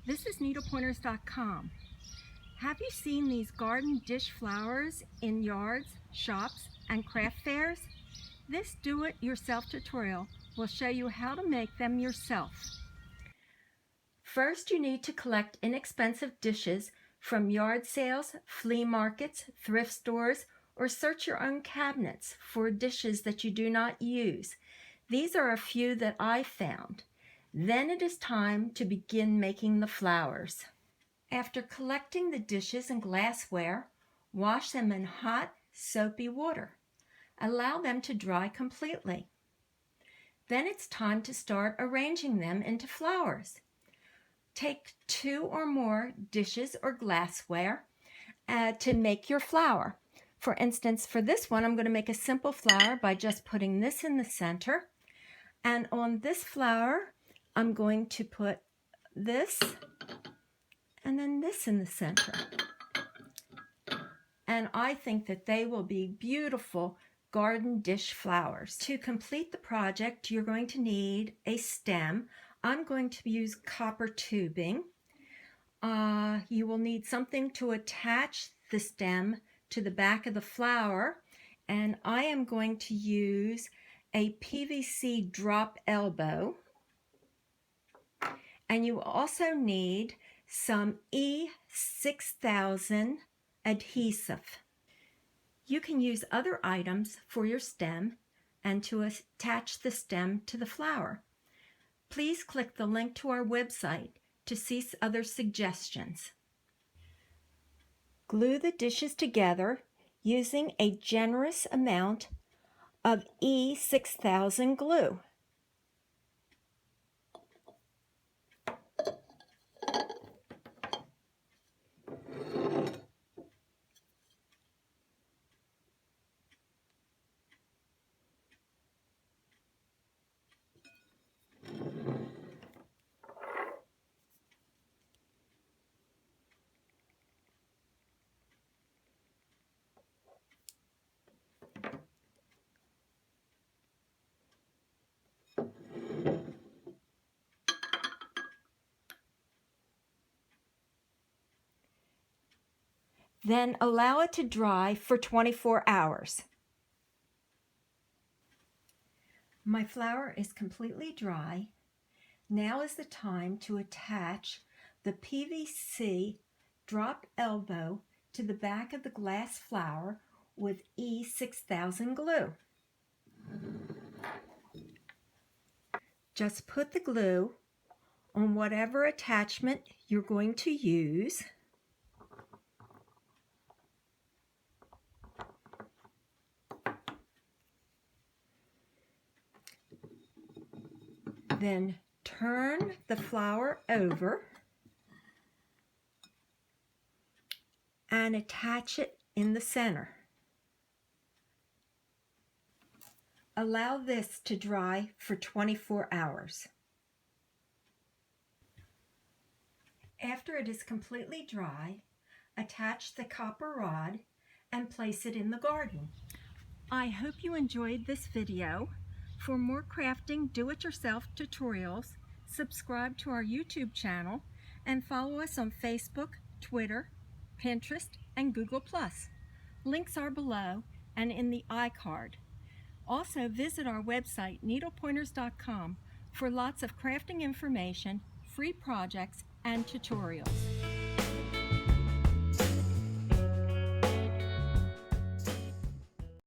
This is needlepointers.com. Have you seen these garden dish flowers in yards, shops, and craft fairs? This do-it-yourself tutorial will show you how to make them yourself. First, you need to collect inexpensive dishes from yard sales, flea markets, thrift stores, or search your own cabinets for dishes that you do not use. These are a few that I found. Then it is time to begin making the flowers. After collecting the dishes and glassware, wash them in hot, soapy water. Allow them to dry completely. Then it's time to start arranging them into flowers. Take 2 or more dishes or glassware to make your flower. For instance, for this one, I'm going to make a simple flower by just putting this in the center. And on this flower, I'm going to put this and then this in the center. And I think that they will be beautiful garden dish flowers. To complete the project, you're going to need a stem. I'm going to use copper tubing. You will need something to attach the stem to the back of the flower, and I am going to use a PVC drop elbow. And you also need some E6000 adhesive. You can use other items for your stem and to attach the stem to the flower. Please click the link to our website to see other suggestions. Glue the dishes together using a generous amount of E6000 glue. Then allow it to dry for 24 hours. My flower is completely dry. Now is the time to attach the PVC drop elbow to the back of the glass flower with E6000 glue. Just put the glue on whatever attachment you're going to use. Then turn the flower over and attach it in the center. Allow this to dry for 24 hours. After it is completely dry, attach the copper rod and place it in the garden. I hope you enjoyed this video. For more crafting do-it-yourself tutorials, subscribe to our YouTube channel and follow us on Facebook, Twitter, Pinterest, and Google+. Links are below and in the iCard. Also visit our website needlepointers.com for lots of crafting information, free projects, and tutorials.